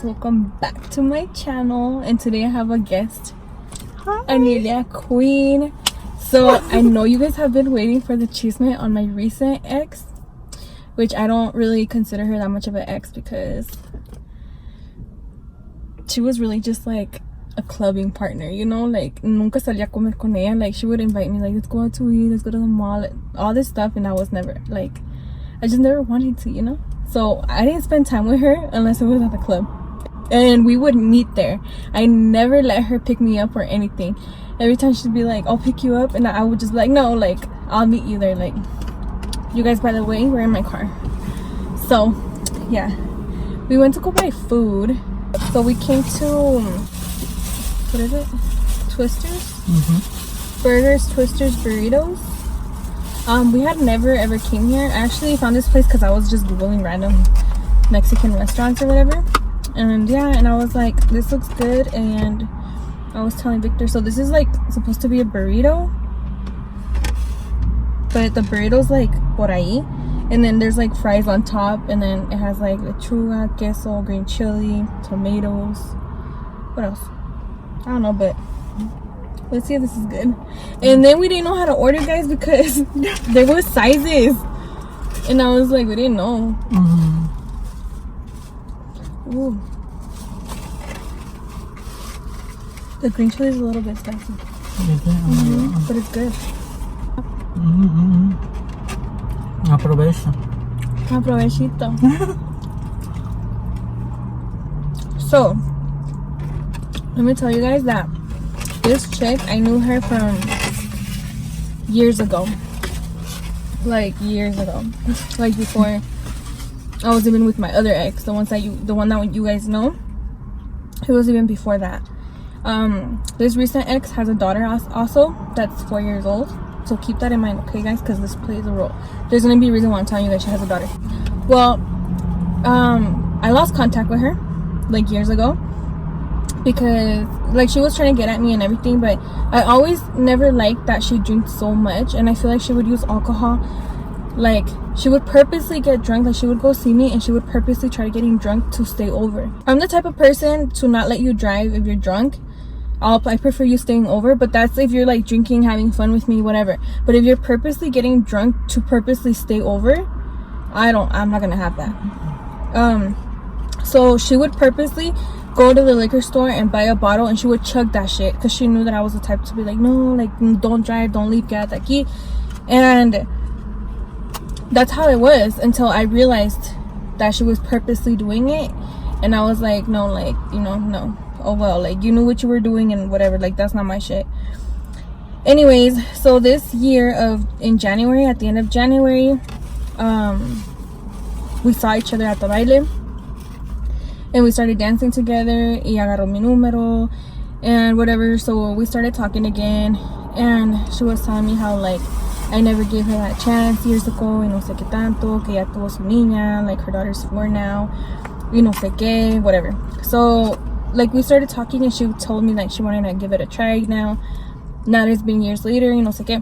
welcome back to my channel, and today I have a guest. Hi. Anelia Queen. So I know you guys have been waiting for the chisme on my recent ex, which I don't really consider her that much of an ex because she was really just like a clubbing partner, you know, like nunca salía a comer con ella. Like she would invite me, like, let's go out to eat, let's go to the mall, all this stuff, and I was never like, I just never wanted to, you know. So I didn't spend time with her unless it was at the club, and we would meet there. I never let her pick me up or anything. Every time she'd be like, I'll pick you up, and I would just be like, no, like I'll meet you there. Like, you guys, by the way, we're in my car. So yeah, we went to go buy food. So we came to, what is it, Twisters? Burgers, Twisters, burritos. We had never ever came here. I actually found this place because I was just googling random Mexican restaurants or whatever, and yeah, and I was like, this looks good. And I was telling Victor, so this is like supposed to be a burrito, but the burrito's like por ahí, and then there's like fries on top, and then it has like lechuga, queso, green chili, tomatoes, what else, I don't know, but let's see if this is good. And then we didn't know how to order, guys, because there were sizes, and I was like, we didn't know. Ooh. The green chili is a little bit spicy. But it's good. Aprovechito. So, let me tell you guys that this chick, I knew her from years ago. Like years ago. Like before I was even with my other ex, the one that you guys know. It was even before that. This recent ex has a daughter also that's 4 years old. So keep that in mind, okay, guys, because this plays a role. There's gonna be a reason why I'm telling you that she has a daughter. Well, I lost contact with her like years ago, because like she was trying to get at me and everything, but I always never liked that she drinks so much, and I feel like she would use alcohol. Like she would purposely get drunk. Like she would go see me and she would purposely try getting drunk to stay over. I'm the type of person to not let you drive if you're drunk. I prefer you staying over, but that's if you're like drinking, having fun with me, whatever. But if you're purposely getting drunk to purposely stay over, I'm not gonna have that. So she would purposely go to the liquor store and buy a bottle, and she would chug that shit because she knew that I was the type to be like, no, like don't drive, don't leave, quédate aquí. And that's how it was until I realized that she was purposely doing it, and I was like, no, like, you know, no. Oh well, like you knew what you were doing and whatever, like that's not my shit. Anyways, so this year in January, at the end of January, we saw each other at the baile, and we started dancing together. Y agarró mi número and whatever. So we started talking again, and she was telling me how like I never gave her that chance years ago, y no sé qué tanto, que ya tuvo su niña, like her daughter's 4 now, y no sé qué, whatever. So like we started talking, and she told me like she wanted to give it a try now that it's been years later, you know, sé qué.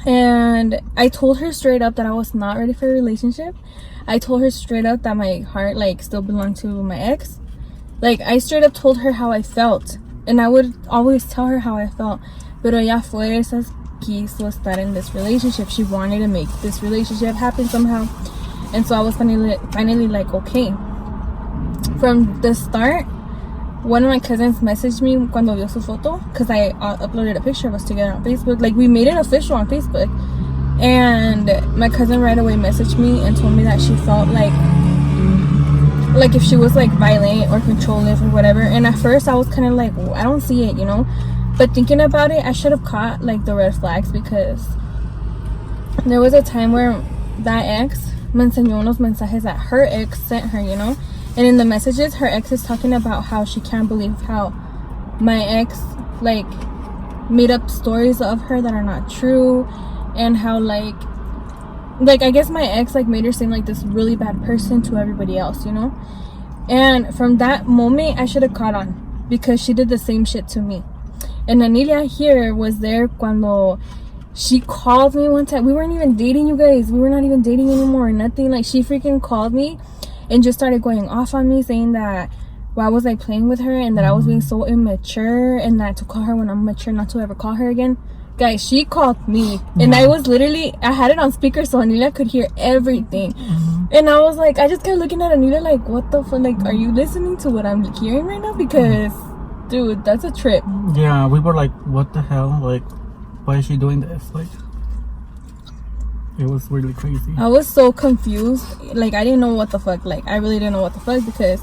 And I told her straight up that I was not ready for a relationship. I told her straight up that my heart like still belonged to my ex. Like I straight up told her how I felt, and I would always tell her how I felt. Pero ella fuerzas quiso estar in this relationship. She wanted to make this relationship happen somehow, and so I was finally like, okay. From the start, one of my cousins messaged me cuando vio su foto, because I uploaded a picture of us together on Facebook. Like we made it official on Facebook, and my cousin right away messaged me and told me that she felt like if she was like violent or controlling or whatever. And at first I was kind of like, well, I don't see it, you know, but thinking about it, I should have caught like the red flags, because there was a time where that ex me enseñó unos mensajes that her ex sent her, you know. And in the messages, her ex is talking about how she can't believe how my ex like made up stories of her that are not true, and how like I guess my ex like made her seem like this really bad person to everybody else, you know. And from that moment, I should have caught on, because she did the same shit to me. And Anelia here was there cuando she called me one time. We weren't even dating, you guys. We were not even dating anymore or nothing. Like she freaking called me and just started going off on me, saying that why was I playing with her and that I was being so immature, and that to call her when I'm mature not to ever call her again. Guys, she called me, and I was literally, I had it on speaker so Anila could hear everything. And I was like, I just kept looking at Anila like, what the fuck, like, are you listening to what I'm hearing right now? Because dude, that's a trip. Yeah, we were like, what the hell, like, why is she doing this? Like, it was really crazy. I was so confused, like, I didn't know what the fuck, like, I really didn't know what the fuck, because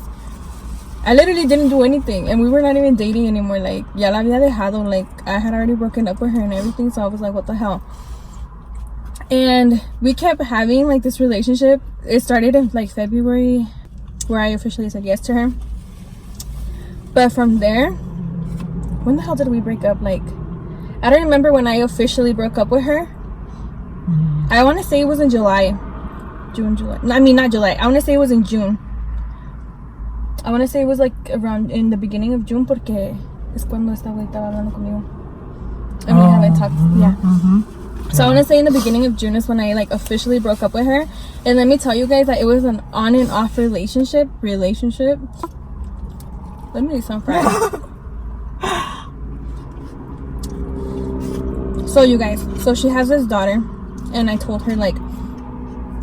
I literally didn't do anything, and we were not even dating anymore. Like, ya la había dejado, like, I had already broken up with her and everything, so I was like, what the hell? And we kept having, like, this relationship. It started in, like, February, where I officially said yes to her. But from there, when the hell did we break up? Like, I don't remember when I officially broke up with her. I want to say it was in July. July. I mean, not July. I want to say it was in June. I want to say it was like around in the beginning of June, porque es cuando esta güey estaba hablando conmigo. I mean, haven't talked. Yeah. So I want to say in the beginning of June is when I like officially broke up with her. And let me tell you guys that it was an on and off relationship. Let me do some fries. So you guys, so she has this daughter, and I told her like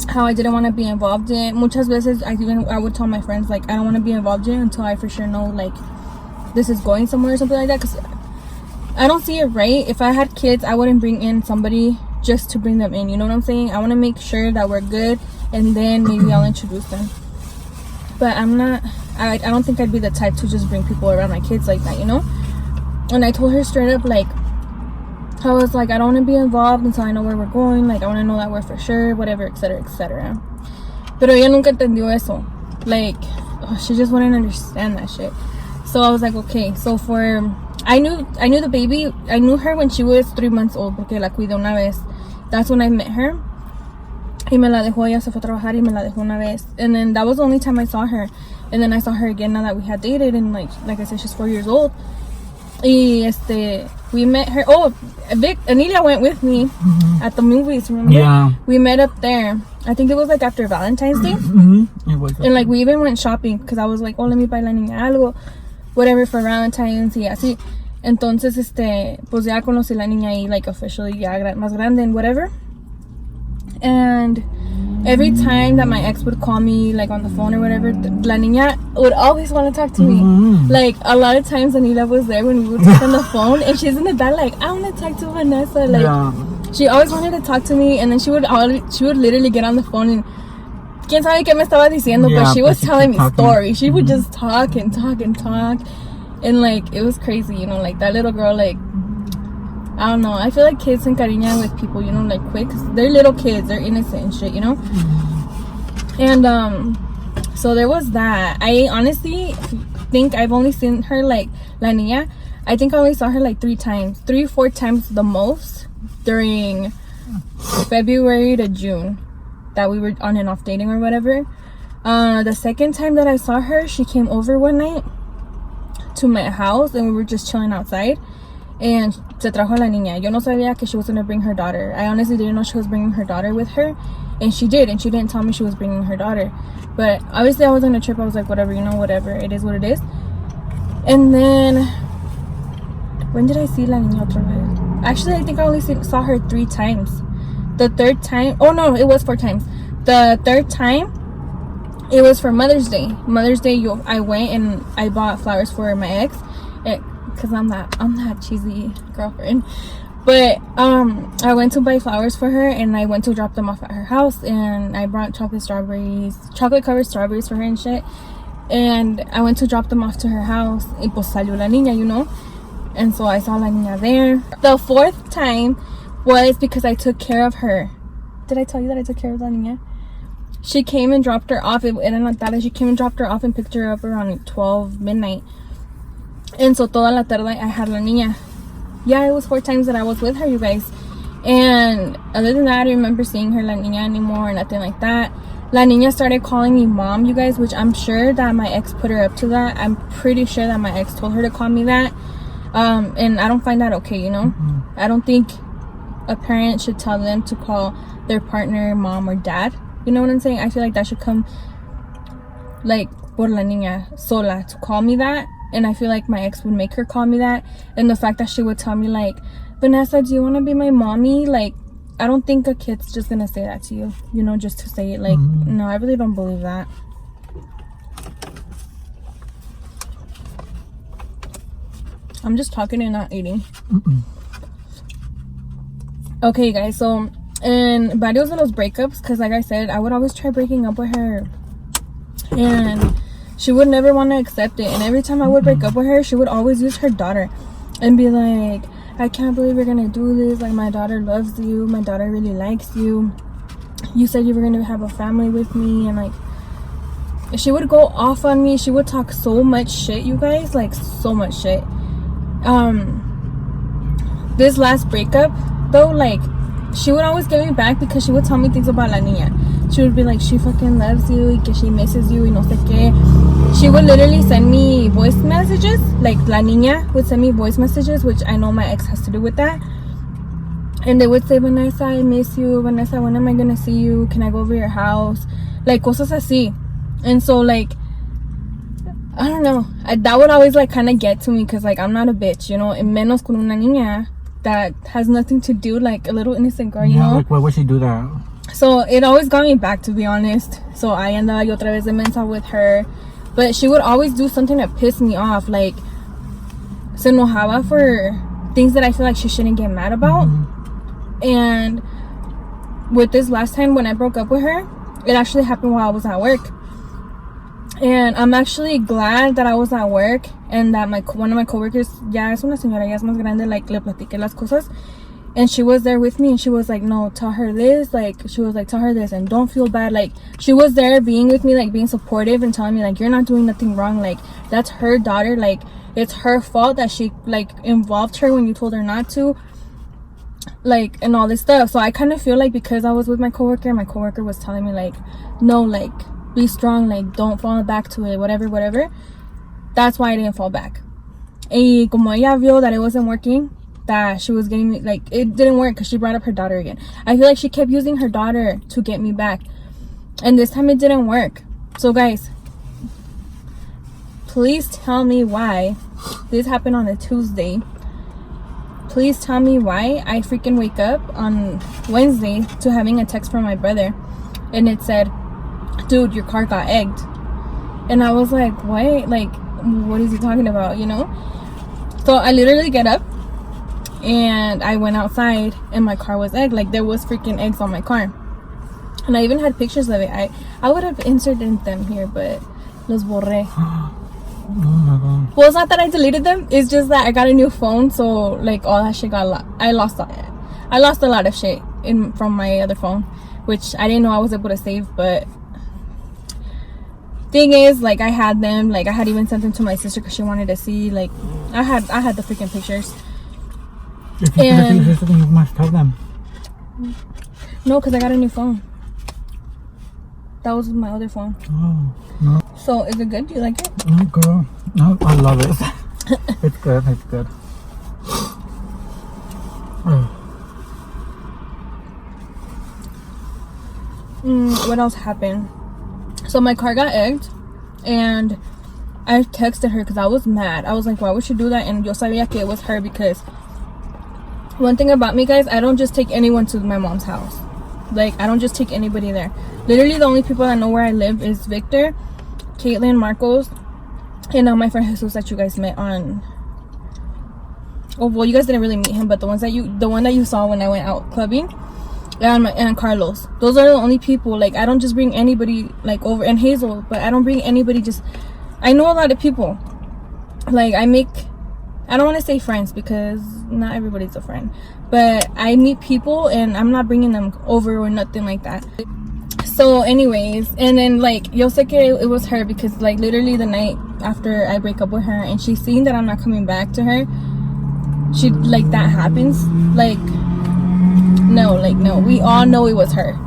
how I didn't want to be involved in. Muchas veces I would tell my friends like I don't want to be involved in it until I for sure know like this is going somewhere or something like that, because I don't see it right. If I had kids, I wouldn't bring in somebody just to bring them in, you know what I'm saying? I want to make sure that we're good, and then maybe I'll introduce them. But I'm not, I don't think I'd be the type to just bring people around my kids like that, you know? And I told her straight up, like, I was like, I don't want to be involved until I know where we're going. Like, I want to know that we're for sure, whatever, etc., etc. Pero ella nunca entendió eso. Like, she just wouldn't understand that shit. So I was like, okay. So I knew the baby. I knew her when she was 3 months old, porque la cuidé una vez. That's when I met her. Y me la dejó, ella se fue a trabajar y me la dejó una vez. And then that was the only time I saw her. And then I saw her again now that we had dated, and like I said, she's 4 years old. Y we met her. Oh, Anelia went with me at the movies, remember? Yeah. We met up there. I think it was like after Valentine's Day. It was. And like we even went shopping, because I was like, oh, let me buy la niña algo, whatever, for Valentine's y así. Entonces, pues ya conocí la niña ahí, like officially, ya más grande and whatever. And every time that my ex would call me like on the phone or whatever, la niña would always want to talk to me. Like a lot of times Anita was there when we would talk on the phone, and she's in the back like, I want to talk to Vanessa. Like she always wanted to talk to me, and then she would literally get on the phone and quién sabe qué me estaba diciendo, but she was telling me stories. She would just talk and talk and talk, and like it was crazy, you know, like that little girl, like I don't know. I feel like kids se encariñan with people, you know, like quick. They're little kids. They're innocent and shit, you know? And, so there was that. I honestly think I've only seen her, like, la niña. I think I only saw her, like, 3 times. 3 or 4 times the most during February to June that we were on and off dating or whatever. The second time that I saw her, she came over one night to my house, and we were just chilling outside. And se trajo la niña. Yo no sabía que she was gonna bring her daughter. I honestly didn't know she was bringing her daughter with her, and she did, and she didn't tell me she was bringing her daughter. But obviously I was on a trip. I was like, whatever, you know, whatever, it is what it is. And then when did I see la niña otra vez? Actually, I think I only saw her 3 times. The third time, oh no, it was 4 times. The third time, it was for Mother's Day. Mother's Day, I went and I bought flowers for my ex. Because I'm that cheesy girlfriend. But I went to buy flowers for her, and I went to drop them off at her house, and I brought chocolate covered strawberries for her and shit. And I went to drop them off to her house, y pues salió la niña, you know. And so I saw la niña there. The 4th time was because I took care of her. Did I tell you that I took care of la niña? She came and dropped her off. She came and dropped her off and picked her up around 12 midnight. And so toda la tarde I had la niña. Yeah, it was 4 times that I was with her, you guys. And other than that, I don't remember seeing her la niña anymore or nothing like that. La niña started calling me mom, you guys, which I'm sure that my ex put her up to that. I'm pretty sure that my ex told her to call me that. And I don't find that okay, you know? I don't think a parent should tell them to call their partner mom or dad. You know what I'm saying? I feel like that should come like por la niña sola, to call me that. And I feel like my ex would make her call me that. And the fact that she would tell me like, Vanessa, do you want to be my mommy? Like, I don't think a kid's just gonna say that to you, you know, just to say it. Like, no, I really don't believe that. I'm just talking and not eating. Okay, guys, so and varios de los breakups, because like I said, I would always try breaking up with her, and she would never want to accept it. And every time I would break up with her, she would always use her daughter and be like, I can't believe you're gonna do this, like my daughter loves you, my daughter really likes you, you said you were gonna have a family with me. And like, she would go off on me. She would talk so much shit, you guys, like so much shit. This last breakup though, like, she would always get me back because she would tell me things about la niña. She would be like, she fucking loves you y que she misses you y no sé qué. She would literally send me voice messages, like la niña would send me voice messages, which I know my ex has to do with that. And they would say, Vanessa, I miss you. Vanessa, when am I gonna see you? Can I go over your house? Like, cosas así. And so, like, I don't know. That would always, like, kind of get to me because, like, I'm not a bitch, you know? And menos con una niña that has nothing to do, like, a little innocent girl, you know? Like, why would she do that? So, it always got me back, to be honest. So, I andaba yo otra vez de mensa with her. But she would always do something that pissed me off. Like, se enojaba for things that I feel like she shouldn't get mad about. And with this last time when I broke up with her, it actually happened while I was at work. And I'm actually glad that I was at work and that one of my coworkers, ya es una señora, ya es más grande, like, le platiqué las cosas. And she was there with me and she was like, no, tell her this. Like, she was like, tell her this and don't feel bad. Like, she was there being with me, like, being supportive and telling me, like, you're not doing nothing wrong. Like, that's her daughter. Like, it's her fault that she, like, involved her when you told her not to. Like, and all this stuff. So I kind of feel like because I was with my coworker was telling me, like, no, like, be strong, like, don't fall back to it, whatever. That's why I didn't fall back. Y como ella vio that it wasn't working, that she was getting me, like, it didn't work because she brought up her daughter again. I feel like she kept using her daughter to get me back, and this time it didn't work. So guys, please tell me why this happened on a Tuesday. Please tell me why I freaking wake up on Wednesday to having a text from my brother and it said, dude, your car got egged. And I was like, what? Like, what is he talking about, you know? So I literally get up and I went outside and my car was egged. Like, there was freaking eggs on my car. And I even had pictures of it. I would have inserted them here, but los borré. Oh my god. Well, it's not that I deleted them. It's just that I got a new phone, so like all that shit got I lost a lot of shit from my other phone, which I didn't know I was able to save. But thing is, like, I had them. Like, I had even sent them to my sister because she wanted to see. Like, I had the freaking pictures. If you send it to your sister, then you must tell them. No, because I got a new phone. That was my other phone. Oh, no. So, is it good? Do you like it? No, girl. No, I love it. It's good. It's good. What else happened? So, my car got egged. And I texted her because I was mad. I was like, why would she do that? And yo sabía que it was her because one thing about me, guys, I don't just take anyone to my mom's house. Like, I don't just take anybody there. Literally, the only people that know where I live is Victor, Caitlin, Marcos, and now my friend Jesus that you guys met on. Oh, well, you guys didn't really meet him, but the one that you saw when I went out clubbing, and Carlos. Those are the only people. Like, I don't just bring anybody like over, and Hazel, but I don't bring anybody. Just, I know a lot of people. Like, I don't want to say friends because not everybody's a friend, but I meet people and I'm not bringing them over or nothing like that. So anyways, and then like yo sé que it was her because like literally the night after I break up with her and she's seeing that I'm not coming back to her, she like that happens, like no, we all know it was her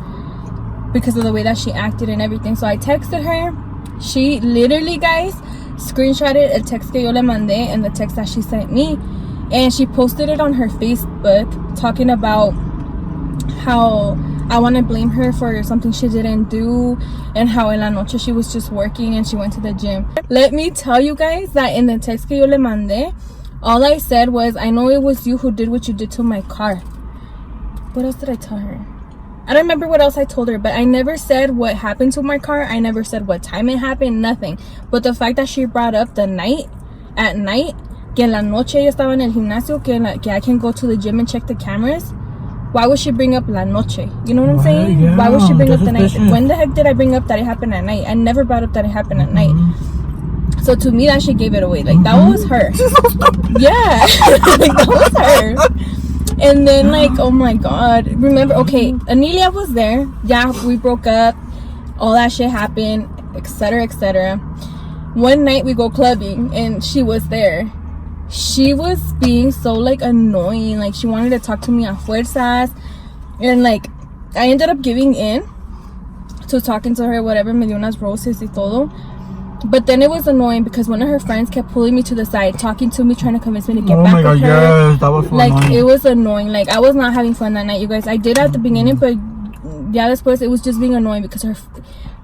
because of the way that she acted and everything. So I texted her. She literally, guys, screenshotted a text que yo le mandé and the text that she sent me, and she posted it on her Facebook talking about how I want to blame her for something she didn't do, and how en la noche she was just working and she went to the gym. Let me tell you guys that in the text que yo le mandé, all I said was, I know it was you who did what you did to my car. What else did I tell her? I don't remember what else I told her, but I never said what happened to my car. I never said what time it happened, nothing. But the fact that she brought up the night, at night, que en la noche yo estaba en el gimnasio, que I can go to the gym and check the cameras. Why would she bring up la noche? You know what I'm saying? Yeah, why would she bring up the night? When the heck did I bring up that it happened at night? I never brought up that it happened at night. So to me, that shit gave it away. Like, that was her. Yeah. Like, that was her. And then, like, oh my God. Remember, okay, Anelia was there. Yeah, we broke up. All that shit happened, etc., etc. One night we go clubbing and she was there. She was being so like annoying. Like, she wanted to talk to me a fuerzas, and like I ended up giving in to talking to her, whatever, me dio unas roses y todo. But then it was annoying because one of her friends kept pulling me to the side, talking to me, trying to convince me to get back with her. Yes, that was so like annoying. It was annoying. Like, I was not having fun that night, you guys. I did at the beginning, but yeah, después it was just being annoying because her,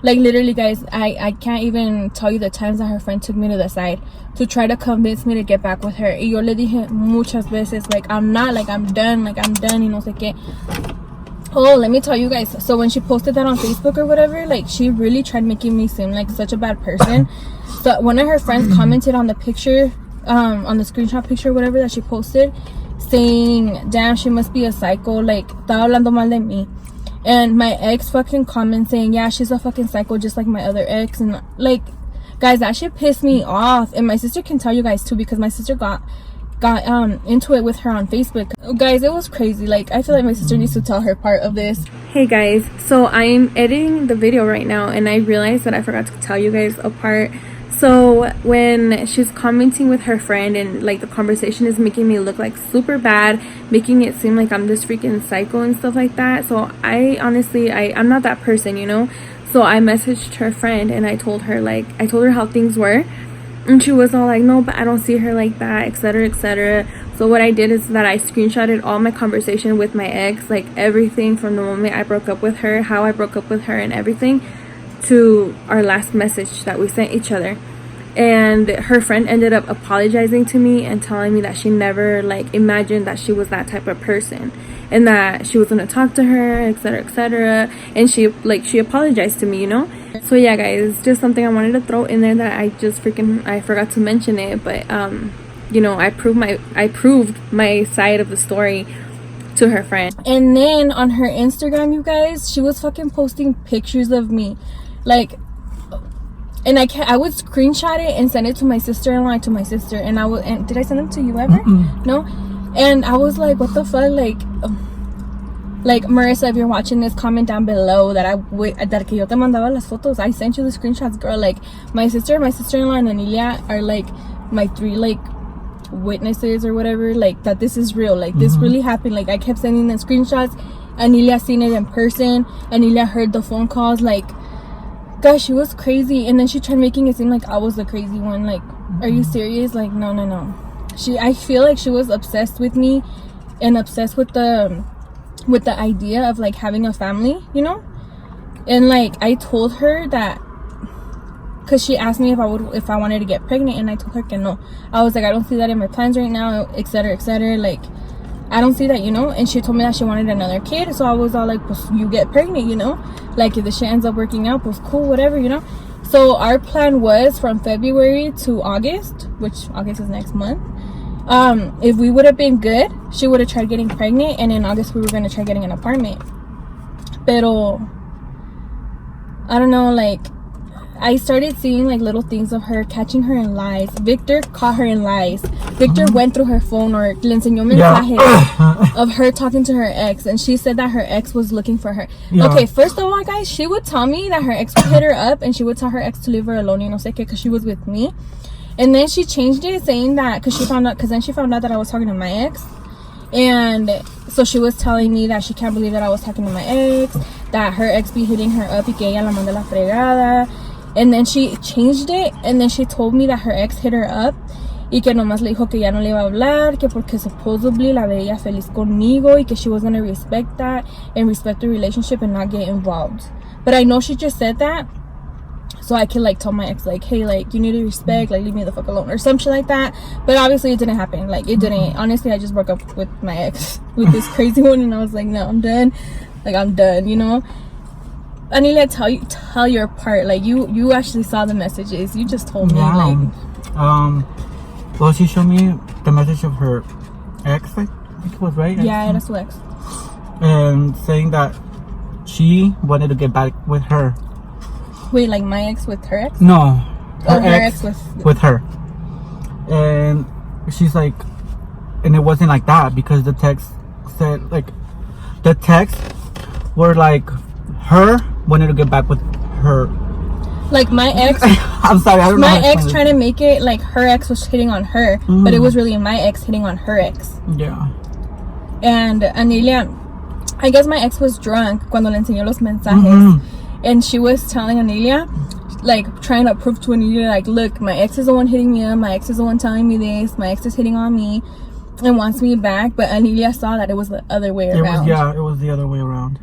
like, literally, guys, I can't even tell you the times that her friend took me to the side to try to convince me to get back with her. Y yo le dije muchas veces, like, I'm not, like, I'm done, y no sé qué. Oh, let me tell you guys. So when she posted that on Facebook or whatever, like, she really tried making me seem like such a bad person. So one of her friends commented on the picture, on the screenshot picture, whatever, that she posted, saying, damn, she must be a psycho, like, estaba hablando mal de mí. And my ex fucking comments saying, yeah, she's a fucking psycho just like my other ex. And like, guys, that shit pissed me off. And my sister can tell you guys too, because my sister got into it with her on Facebook. Guys, it was crazy. Like, I feel like my sister needs to tell her part of this. Hey guys, so I'm editing the video right now and I realized that I forgot to tell you guys a part. So when she's commenting with her friend and like the conversation is making me look like super bad, making it seem like I'm this freaking psycho and stuff like that. So I honestly, I'm not that person, you know. So I messaged her friend and I told her how things were, and she was all like, no, but I don't see her like that, etc., etc. So what I did is that I screenshotted all my conversation with my ex, like everything from the moment I broke up with her, how I broke up with her, and everything, to our last message that we sent each other. And her friend ended up apologizing to me and telling me that she never like imagined that she was that type of person, and that she was gonna talk to her, etc., etc. And she apologized to me, you know. So yeah, guys, just something I wanted to throw in there that I forgot to mention it. But you know, I proved my side of the story to her friend. And then on her Instagram, you guys, she was fucking posting pictures of me, like, and I would screenshot it and send it to my sister-in-law, and to my sister, and did I send them to you ever? No. And I was like, what the fuck, like Marissa, if you're watching this, comment down below that que yo te mandaba las fotos. I sent you the screenshots, girl. Like, my sister-in-law, and Anelia are like my three like witnesses or whatever, like, that this is real, like, this really happened. Like, I kept sending them screenshots. Anelia seen it in person. Anelia heard the phone calls. Like, gosh, she was crazy. And then she tried making it seem like I was the crazy one. Like, are you serious? Like, no. I feel like she was obsessed with me and obsessed with the idea of like having a family, you know. And like, I told her that, because she asked me if I wanted to get pregnant, and I told her que no. I was like, I don't see that in my plans right now, etc., etc. Like, I don't see that, you know. And she told me that she wanted another kid, so I was all like, pues you get pregnant, you know. Like, if the shit ends up working out, pues cool, whatever, you know. So our plan was from February to August, which August is next month. If we would have been good, she would have tried getting pregnant, and in August we were going to try getting an apartment. Pero I don't know, like, I started seeing like little things of her, catching her in lies. Victor caught her in lies. Victor went through her phone, or le enseñó mensajes of her talking to her ex, and she said that her ex was looking for her. Okay, first of all, guys, she would tell me that her ex would hit her up, and she would tell her ex to leave her alone, you know, because she was with me. And then she changed it, saying that because then she found out that I was talking to my ex. And so she was telling me that she can't believe that I was talking to my ex, that her ex be hitting her up y que ella la manda la fregada. And then she changed it, and then she told me that her ex hit her up y que nomás le dijo que ya no le iba a hablar, que porque supposedly la veía feliz conmigo y que she was gonna respect that and respect the relationship and not get involved. But I know she just said that so I could like tell my ex like, hey, like you need to respect, like leave me the fuck alone or some shit like that. But obviously it didn't happen. Like it didn't. Honestly, I just broke up with my ex with this crazy one, and I was like, no, I'm done. Like I'm done, you know. I need to tell your part. Like you actually saw the messages. You just told me like. Well, she showed me the message of her ex. I think it was right. Yeah, era su ex. And saying that she wanted to get back with her. Wait, like my ex with her ex? No, her ex with her. And she's like, and it wasn't like that because the text said like, the text were like, her wanted to get back with her. Like my ex. I'm sorry, I don't know. My ex trying to make it like her ex was hitting on her, but it was really my ex hitting on her ex. Yeah. And Anelia, I guess my ex was drunk cuando le enseñó los mensajes. And she was telling Anelia, like trying to prove to Anelia, like, look, my ex is the one hitting me up, my ex is the one telling me this, my ex is hitting on me and wants me back. But Anelia saw that it was the other way around. It was the other way around.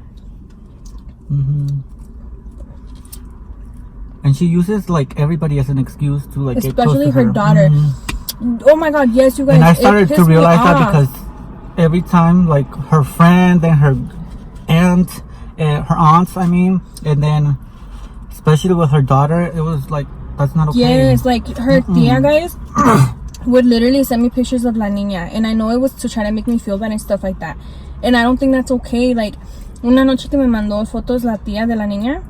And she uses like everybody as an excuse to like, especially get close to her daughter. Oh my god, yes, you guys. And I started to realize that because every time like her friend and her aunt, her aunts, I mean, and then especially with her daughter, it was like, that's not okay. Yes, like her tia, guys, would literally send me pictures of la niña, and I know it was to try to make me feel bad and stuff like that, and I don't think that's okay. Like una noche que me mandó fotos la tía de la niña,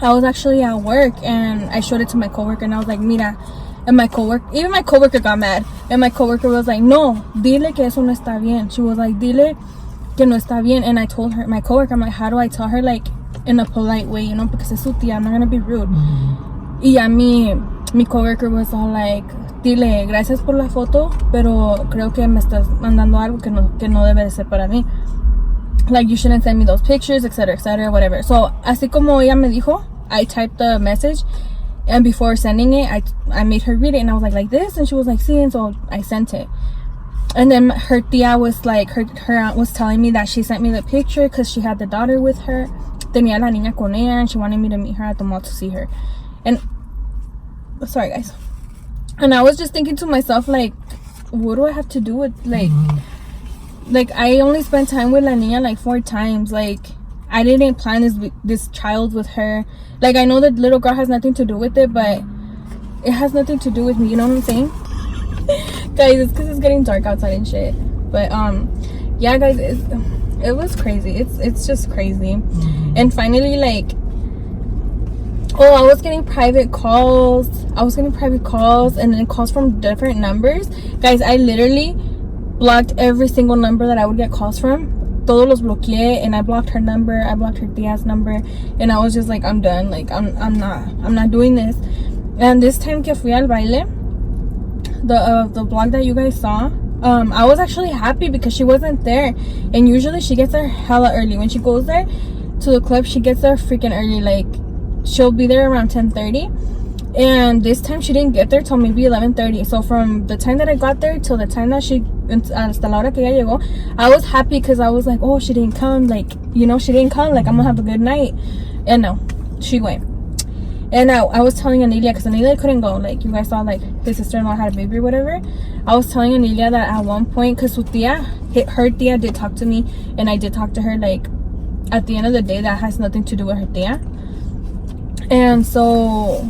I was actually at work and I showed it to my coworker and I was like, mira. And my coworker, even my coworker got mad, and my coworker was like, no, dile que eso no está bien. She was like, dile que no está bien. And I told her, my coworker, I'm like, how do I tell her, like in a polite way, you know, because es su tía, I'm not gonna be rude. Y a mí, mi coworker was all like, dile, gracias por la foto, pero creo que me estás mandando algo que no debe de ser para mí. Like, you shouldn't send me those pictures, etc., whatever. So, así como ella me dijo, I typed the message, and before sending it, I made her read it, and I was like this, and she was like, see, and so I sent it. And then her tia was like, her aunt was telling me that she sent me the picture because she had the daughter with her, tenía la niña con ella, and she wanted me to meet her at the mall to see her. And, sorry guys. And I was just thinking to myself, like, what do I have to do with, like, like, I only spent time with la niña like 4 times, like, I didn't plan this child with her. Like, I know that little girl has nothing to do with it, but it has nothing to do with me, you know what I'm saying? Guys, it's because it's getting dark outside and shit. But yeah, guys, it was crazy. It's just crazy. And finally, like, I was getting private calls. And then calls from different numbers. Guys, I literally blocked every single number that I would get calls from. Todos los bloqueé, and I blocked her number, I blocked her tia's number, and I was just like, I'm done. Like, I'm not doing this. And this time que fui al baile, the vlog that you guys saw, I was actually happy because she wasn't there. And usually she gets there hella early. When she goes there to the club, she gets there freaking early. Like, she'll be there around 10:30. And this time she didn't get there till maybe 11:30. So from the time that I got there till the time that hasta la hora que ella llegó, I was happy because I was like, oh, she didn't come. Like, you know, she didn't come. Like, I'm gonna have a good night. And no, she went. And I was telling Anelia, because Anelia couldn't go. Like, you guys saw, like, his sister-in-law had a baby or whatever. I was telling Anelia that at one point, because her tia did talk to me, and I did talk to her, like, at the end of the day, that has nothing to do with her tia. And so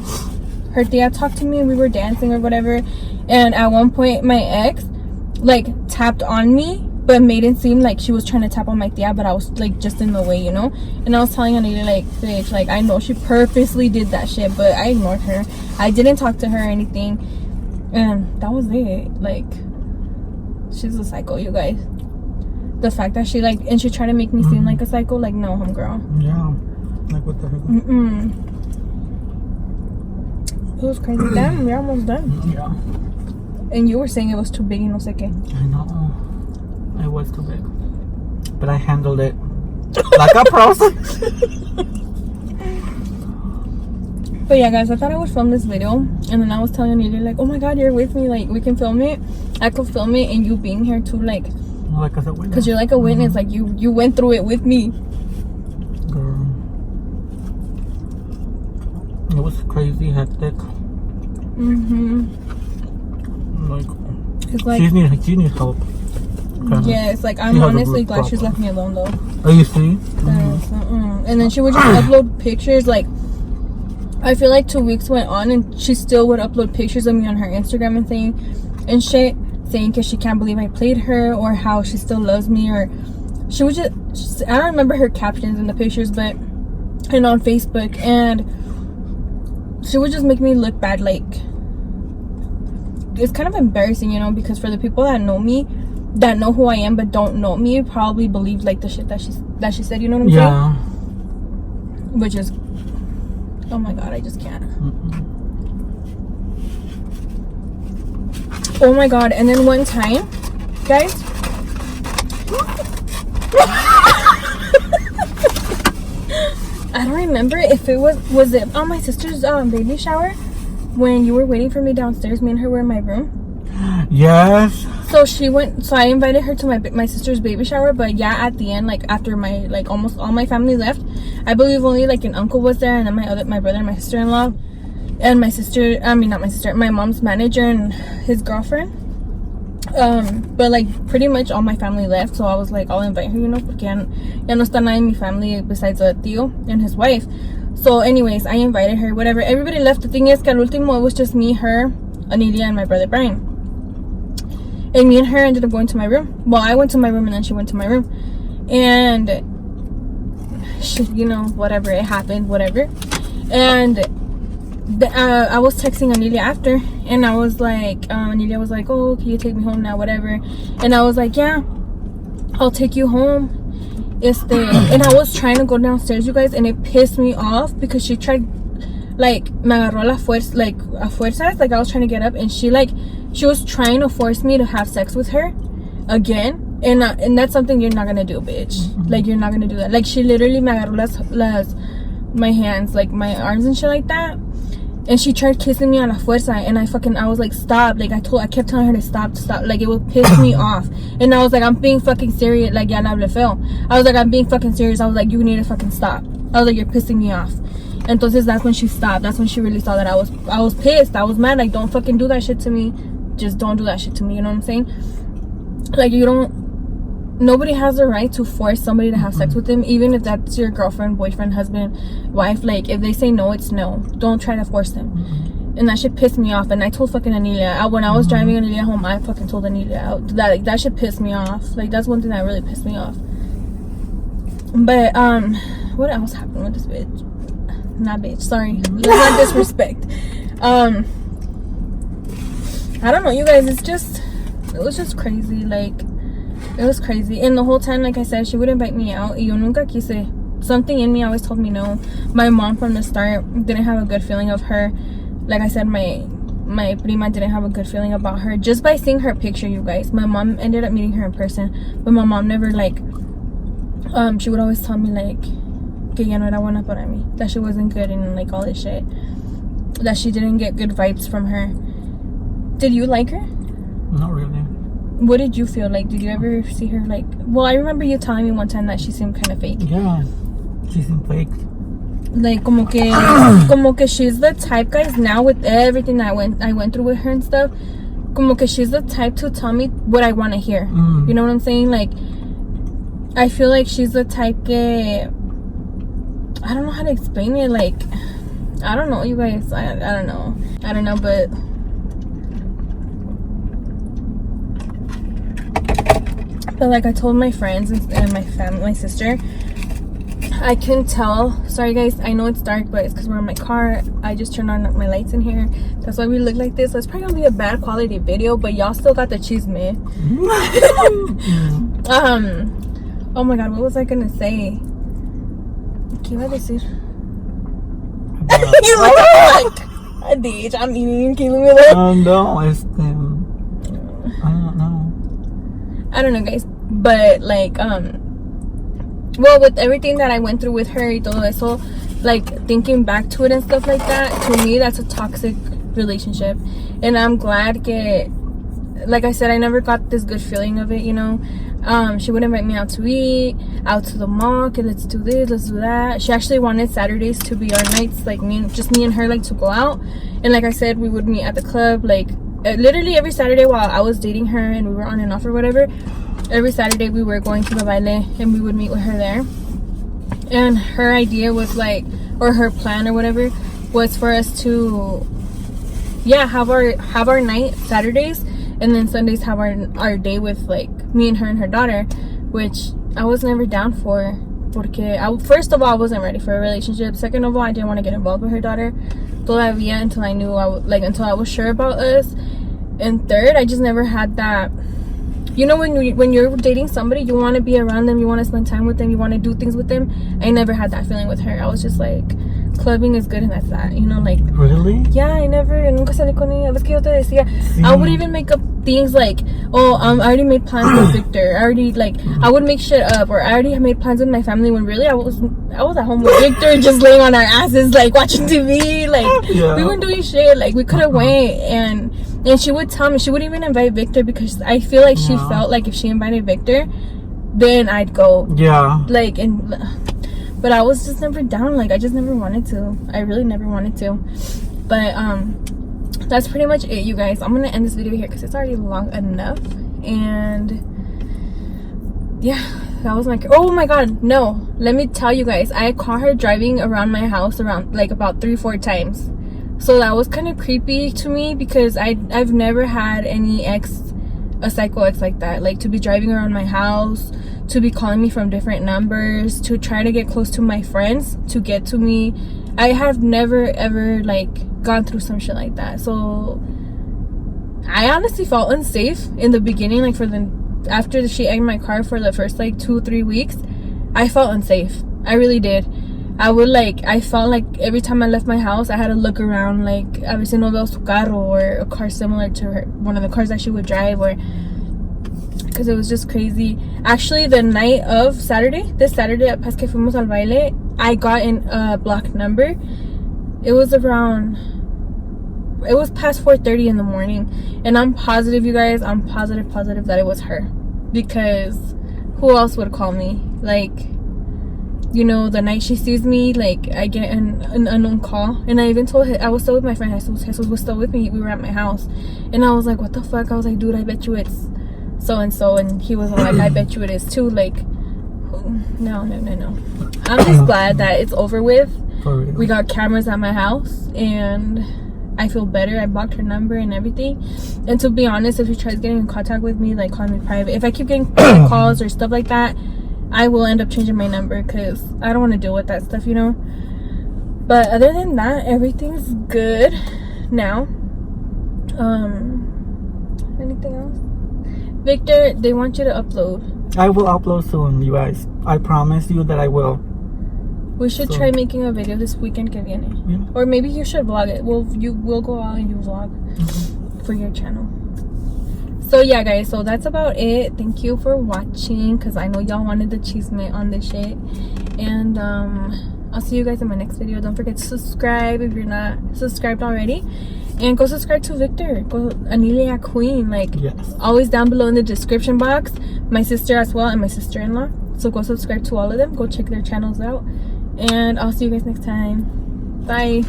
her tia talked to me, and we were dancing or whatever. And at one point, my ex, like, tapped on me, but made it seem like she was trying to tap on my tia, but I was, like, just in the way, you know? And I was telling Anita, like, bitch, like, I know she purposely did that shit, but I ignored her. I didn't talk to her or anything. And that was it. Like, she's a psycho, you guys. The fact that she, like, and she tried to make me seem like a psycho, like, no, homegirl. Yeah. Like, what the hell? It was crazy. Damn, we're almost done. Yeah. And you were saying it was too big and no sé qué. I know. It was too big. But I handled it like a pro. But yeah, guys, I thought I would film this video, and then I was telling Anelia, like, oh my god, you're with me, like, we can film it. I could film it, and you being here too, like as a witness. Because you're like a witness, like, you went through it with me. Girl. It was crazy, hectic. Like, she needs help. Yes, like, I'm honestly glad she's left me alone, though. Oh, you see? And then she would just upload pictures, like, I feel like 2 weeks went on, and she still would upload pictures of me on her Instagram and shit, saying because she can't believe I played her, or how she still loves me, or she would just, I don't remember her captions in the pictures, but, and on Facebook, and she would just make me look bad. Like, it's kind of embarrassing, you know, because for the people that know me, that know who I am but don't know me, probably believe like the shit that she said, you know what I'm saying? Which is, oh my god, I just can't. Oh my god. And then one time, guys, I don't remember if it was it on my sister's baby shower when you were waiting for me downstairs. Me and her were in my room. Yes. So I invited her to my sister's baby shower, but yeah, at the end, like, after my, like, almost all my family left, I believe only, like, an uncle was there, and then my brother and my sister-in-law, and my mom's manager and his girlfriend. But, like, pretty much all my family left, so I was like, I'll invite her, you know, porque ya no está nadie en mi family besides a tío and his wife. So anyways, I invited her, whatever. Everybody left. The thing is que al último, it was just me, her, Anelia, and my brother Brian. And me and her ended up going to my room. Well, I went to my room, and then she went to my room. And she, you know, whatever, it happened, whatever. And I was texting Anelia after, and I was like, Anelia was like, oh, can you take me home now, whatever. And I was like, yeah, I'll take you home. And I was trying to go downstairs, you guys, and it pissed me off because she tried, like, me agarró a fuerzas, like, I was trying to get up, and she was trying to force me to have sex with her again, and that's something you're not gonna do, bitch. Like, you're not gonna do that. Like, she literally me agarró my hands, like, my arms and shit like that, and she tried kissing me on a fuerza, and I was like, stop. Like, I kept telling her to stop. Like, it would piss me off, and I was like, I'm being fucking serious. Like, ya no hable feo. I was like, I'm being fucking serious. I was like, you need to fucking stop. I was like, you're pissing me off. Entonces that's when she stopped. That's when she really saw that I was pissed. I was mad. Like, don't fucking do that shit to me. Just don't do that shit to me, you know what I'm saying? Like, nobody has the right to force somebody to have sex with them, even if that's your girlfriend, boyfriend, husband, wife. Like, if they say no, it's no. Don't try to force them. And that shit pissed me off, and I told fucking Anelia, when I was driving Anelia home, I fucking told Anelia out that shit pissed me off. Like, that's one thing that really pissed me off. But what else happened with this bitch? Not bitch, sorry, let's not disrespect. I don't know, you guys, it was just crazy. Like, it was crazy. And the whole time, like I said, she would invite me out. Y yo nunca quise. Something in me always told me no. My mom from the start didn't have a good feeling of her. Like I said, my prima didn't have a good feeling about her. Just by seeing her picture, you guys. My mom ended up meeting her in person. But my mom never, like, she would always tell me, like, que ya no era buena para mí. That she wasn't good and, like, all this shit. That she didn't get good vibes from her. Did you like her? Not really. What did you feel like? Did you ever see her, like... Well, I remember you telling me one time that she seemed kind of fake. Yeah, she seemed fake. Like, como que she's the type, guys, now with everything that I went through with her and stuff, como que she's the type to tell me what I want to hear. You know what I'm saying? Like, I feel like she's the type que... I don't know how to explain it. Like, I don't know, you guys. I don't know. I don't know, but... But like I told my friends and my family, my sister, I can tell. Sorry guys, I know it's dark, but it's because we're in my car. I just turned on my lights in here. That's why we look like this. So it's probably gonna be a bad quality video, but y'all still got the chisme. Oh my god, what was I gonna say? ¿Qué iba a decir? You look like a bitch. I'm eating. Can you leave me alone? No, I don't know. I don't know, guys, but like well, with everything that I went through with her y todo eso, like thinking back to it and stuff like that, to me that's a toxic relationship. And I'm glad that, like I said, I never got this good feeling of it, you know. She would invite me out to eat, out to the mall, okay, let's do this, let's do that. She actually wanted Saturdays to be our nights, like me and her, like to go out. And like I said, we would meet at the club, like literally every Saturday while I was dating her and we were on and off or whatever. Every Saturday we were going to the baile and we would meet with her there. And her idea was like, or her plan or whatever, was for us to, yeah, have our night Saturdays, and then Sundays have our day with like me and her daughter, which I was never down for. Porque first of all, I wasn't ready for a relationship. Second of all, I didn't want to get involved with her daughter todavía until I knew until I was sure about us. And third, I just never had that. You know, when you're dating somebody, you want to be around them, you want to spend time with them, you want to do things with them. I never had that feeling with her. I was just like, clubbing is good and that's that, you know, like. Really? Yeah, I nunca salí con ella. Ves que yo te decía, I would even make up things like, oh, I already made plans with Victor. I would make shit up, or I already made plans with my family, when really I was at home with Victor, just laying on our asses, like watching TV, like we weren't doing shit, like we could have went. And she would tell me, she would even invite Victor, because I feel like she felt like if she invited Victor, then I'd go. Yeah. Like, but I was just never down. Like, I just never wanted to. I really never wanted to. But that's pretty much it, you guys. I'm gonna end this video here because it's already long enough. And yeah, that was oh my god, no, let me tell you guys, I caught her driving around my house around like about 3-4 times. So that was kind of creepy to me, because I've never had any a psycho ex like that, like to be driving around my house, to be calling me from different numbers, to try to get close to my friends, to get to me. I have never ever like gone through some shit like that. So I honestly felt unsafe in the beginning, like after she egged my car for the first like 2-3 weeks. I felt unsafe. I really did. I felt like every time I left my house, I had to look around, like, a ver si no veo su carro, or a car similar to her, one of the cars that she would drive, or, because it was just crazy. Actually, the night of this Saturday, at Pas que fuimos al baile, I got in a blocked number. It was past 4:30 in the morning, and I'm positive, you guys, I'm positive that it was her, because who else would call me? Like, you know, the night she sees me, like, I get an unknown call. And I even told her, I was still with my friend Jesus was still with me, we were at my house, and I was like, what the fuck? I was like, dude, I bet you it's so and so. And he was like, I bet you it is too. Like, no, I'm just glad that it's over with. We got cameras at my house, and I feel better. I blocked her number and everything. And to be honest, if she tries getting in contact with me, like, call me private. If I keep getting calls or stuff like that, I will end up changing my number, because I don't want to deal with that stuff, you know. But other than that, everything's good now. Anything else? Victor, they want you to upload. I will upload soon, you guys. I promise you that I will. We should try making a video this weekend que viene. Yeah. Or maybe you should vlog it. We'll go out and you vlog for your channel. So yeah, guys, so that's about it. Thank you for watching, because I know y'all wanted the chisme on this shit. And I'll see you guys in my next video. Don't forget to subscribe if you're not subscribed already, and go subscribe to Victor. Go Anilia Queen, like, yes, always down below in the description box. My sister as well, and my sister-in-law. So go subscribe to all of them. Go check their channels out, and I'll see you guys next time. Bye.